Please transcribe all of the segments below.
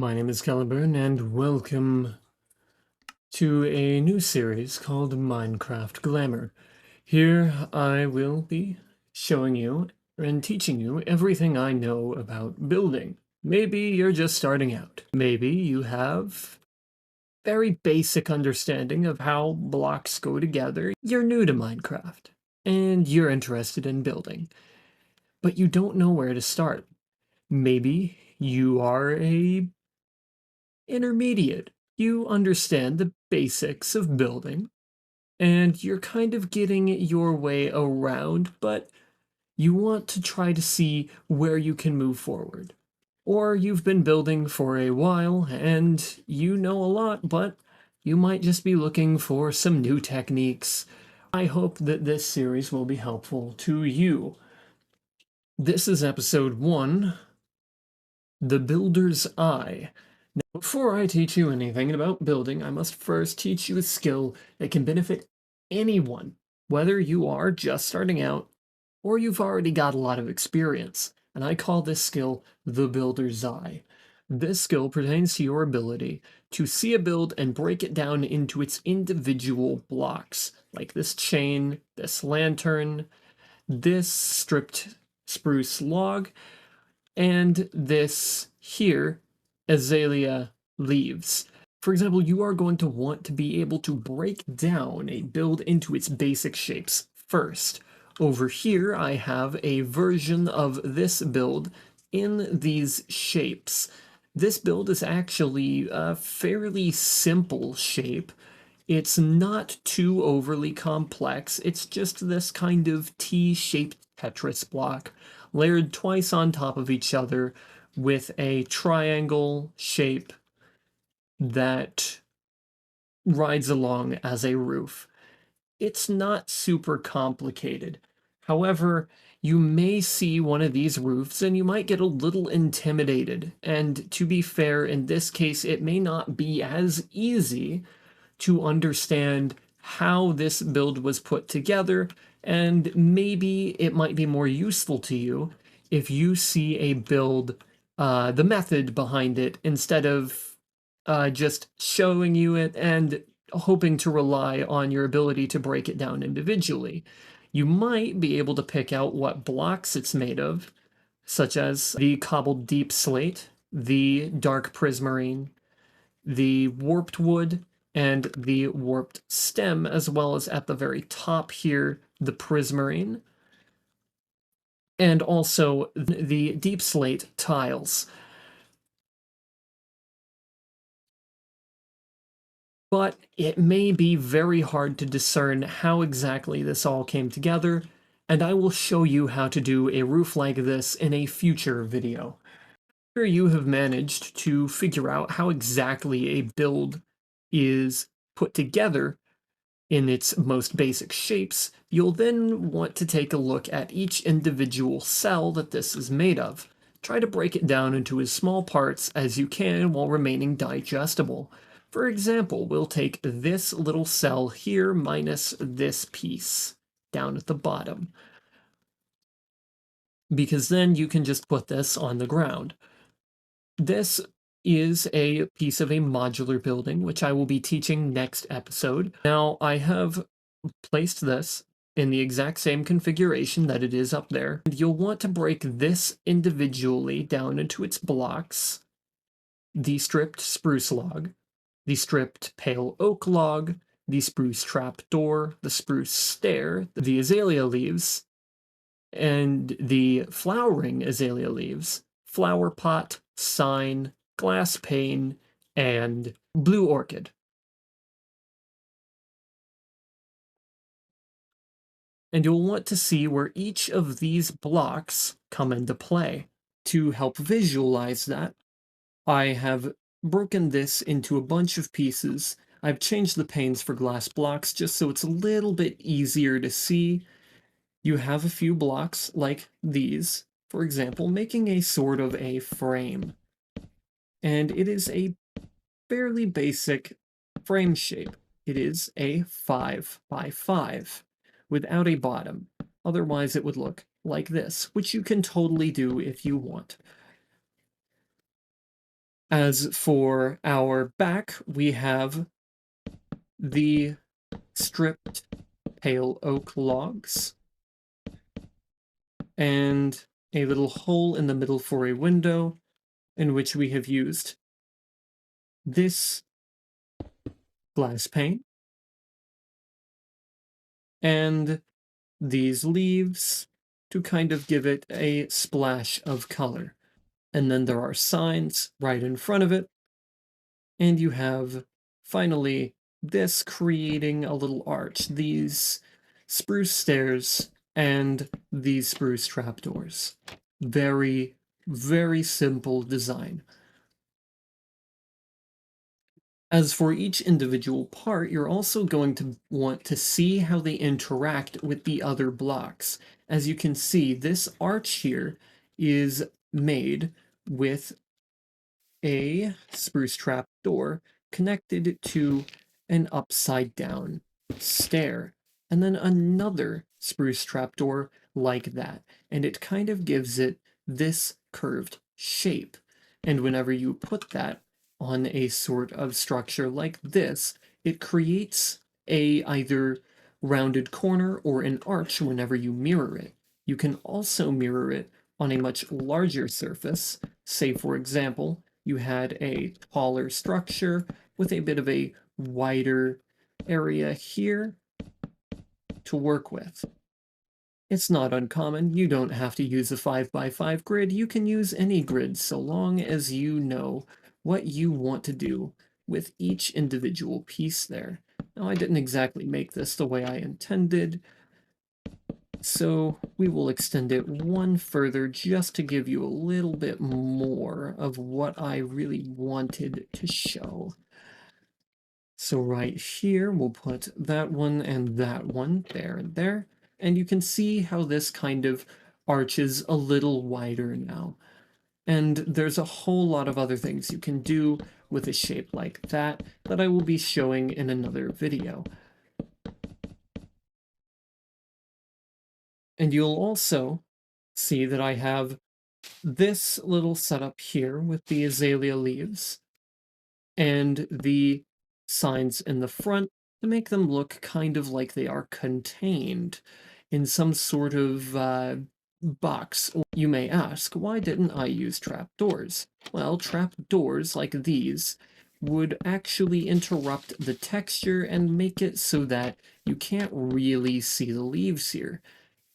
My name is Caliburn, and welcome to a new series called Minecraft Glamour. Here I will be showing you and teaching you everything I know about building. Maybe you're just starting out. Maybe you have very basic understanding of how blocks go together. You're new to Minecraft, and you're interested in building, but you don't know where to start. Maybe you are a intermediate. You understand the basics of building, and you're kind of getting your way around, but you want to try to see where you can move forward. Or you've been building for a while, and you know a lot, but you might just be looking for some new techniques. I hope that this series will be helpful to you. This is episode 1, The Builder's Eye. Before I teach you anything about building, I must first teach you a skill that can benefit anyone, whether you are just starting out or you've already got a lot of experience, and I call this skill the Builder's Eye. This skill pertains to your ability to see a build and break it down into its individual blocks, like this chain, this lantern, this stripped spruce log, and this here azalea leaves. For example, you are going to want to be able to break down a build into its basic shapes first. Over here, I have a version of this build in these shapes. This build is actually a fairly simple shape. It's not too overly complex. It's just this kind of T-shaped Tetris block layered twice on top of each other with a triangle shape that rides along as a roof. It's not super complicated. However, you may see one of these roofs and you might get a little intimidated. And to be fair, in this case, it may not be as easy to understand how this build was put together, and maybe it might be more useful to you if you see a build, the method behind it, instead of just showing you it and hoping to rely on your ability to break it down individually. You might be able to pick out what blocks it's made of, such as the cobbled deep slate, the dark prismarine, the warped wood, and the warped stem, as well as at the very top here, the prismarine, and also the deep slate tiles. But it may be very hard to discern how exactly this all came together, and I will show you how to do a roof like this in a future video. After you have managed to figure out how exactly a build is put together in its most basic shapes, you'll then want to take a look at each individual cell that this is made of. Try to break it down into as small parts as you can while remaining digestible. For example, we'll take this little cell here minus this piece down at the bottom, because then you can just put this on the ground. This is a piece of a modular building, which I will be teaching next episode. Now, I have placed this in the exact same configuration that it is up there. And you'll want to break this individually down into its blocks: the stripped spruce log, the stripped pale oak log, the spruce trap door, the spruce stair, the azalea leaves, and the flowering azalea leaves, flower pot, sign, glass pane, and blue orchid. And you'll want to see where each of these blocks come into play. To help visualize that, I have broken this into a bunch of pieces. I've changed the panes for glass blocks just so it's a little bit easier to see. You have a few blocks like these, for example, making a sort of a frame. And it is a fairly basic frame shape. It is a 5 by 5 without a bottom. Otherwise, it would look like this, which you can totally do if you want. As for our back, we have the stripped pale oak logs and a little hole in the middle for a window in which we have used this glass pane and these leaves to kind of give it a splash of color. And then there are signs right in front of it, and you have finally this creating a little arch, these spruce stairs and these spruce trapdoors. Very, very simple design. As for each individual part, you're also going to want to see how they interact with the other blocks. As you can see, this arch here is made with a spruce trap door connected to an upside down stair, and then another spruce trap door like that. And it kind of gives it this curved shape. And whenever you put that on a sort of structure like this, it creates a either rounded corner or an arch whenever you mirror it. You can also mirror it on a much larger surface. Say, for example, you had a taller structure with a bit of a wider area here to work with. It's not uncommon. You don't have to use a 5x5 grid. You can use any grid so long as you know what you want to do with each individual piece there. Now, I didn't exactly make this the way I intended, so we will extend it one further just to give you a little bit more of what I really wanted to show. So right here, we'll put that one and that one there and there. And you can see how this kind of arches a little wider now. And there's a whole lot of other things you can do with a shape like that that I will be showing in another video. And you'll also see that I have this little setup here with the azalea leaves and the signs in the front to make them look kind of like they are contained in some sort of box. You may ask, why didn't I use trapdoors? Well, trapdoors like these would actually interrupt the texture and make it so that you can't really see the leaves here.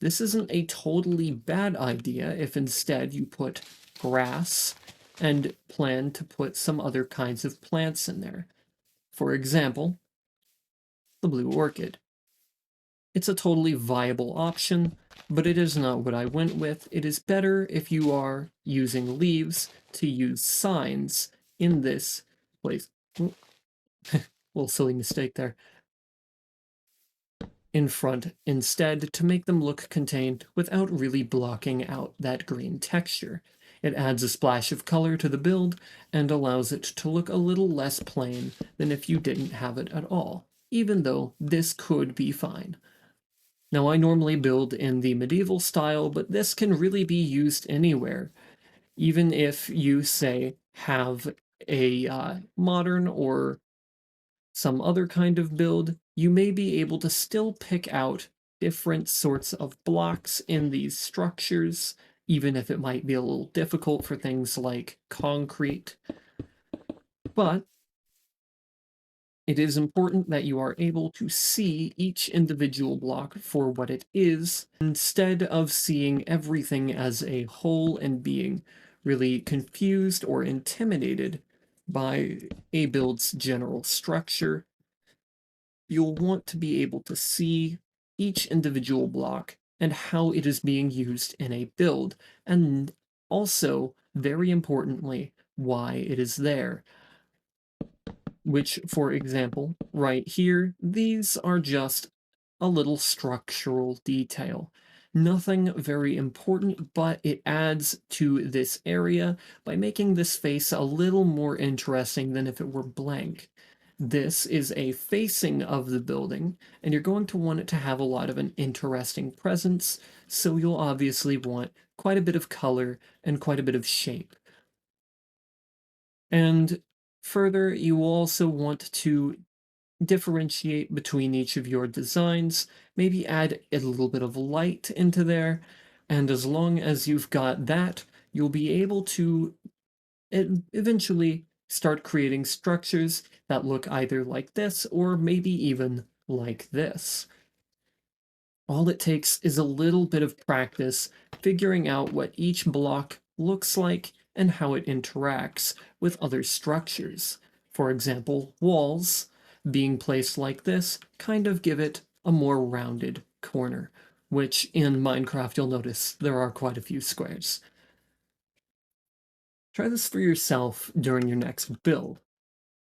This isn't a totally bad idea if instead you put grass and plan to put some other kinds of plants in there. For example, the blue orchid. It's a totally viable option, but it is not what I went with. It is better if you are using leaves to use signs in this place. Little silly mistake there. In front instead to make them look contained without really blocking out that green texture. It adds a splash of color to the build and allows it to look a little less plain than if you didn't have it at all, even though this could be fine. Now, I normally build in the medieval style, but this can really be used anywhere. Even if you, say, have a modern or some other kind of build, you may be able to still pick out different sorts of blocks in these structures, even if it might be a little difficult for things like concrete. But it is important that you are able to see each individual block for what it is, instead of seeing everything as a whole and being really confused or intimidated by a build's general structure. You'll want to be able to see each individual block and how it is being used in a build, and also, very importantly, why it is there. Which, for example, right here, these are just a little structural detail. Nothing very important, but it adds to this area by making this face a little more interesting than if it were blank. This is a facing of the building, and you're going to want it to have a lot of an interesting presence, so you'll obviously want quite a bit of color and quite a bit of shape. And further, you also want to differentiate between each of your designs, maybe add a little bit of light into there, and as long as you've got that, you'll be able to eventually start creating structures that look either like this or maybe even like this. All it takes is a little bit of practice figuring out what each block looks like and how it interacts with other structures. For example, walls being placed like this kind of give it a more rounded corner, which in Minecraft you'll notice there are quite a few squares. Try this for yourself during your next build.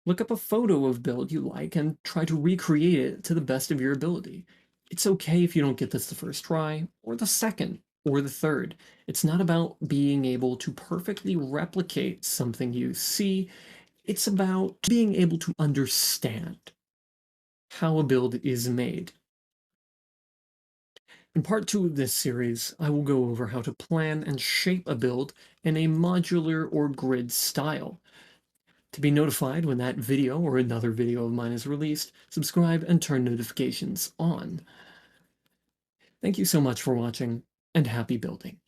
Look up a photo of build you like and try to recreate it to the best of your ability. It's okay if you don't get this the first try, or the second, or the third. It's not about being able to perfectly replicate something you see, it's about being able to understand how a build is made. In part 2 of this series, I will go over how to plan and shape a build in a modular or grid style. To be notified when that video or another video of mine is released, subscribe and turn notifications on. Thank you so much for watching, and happy building.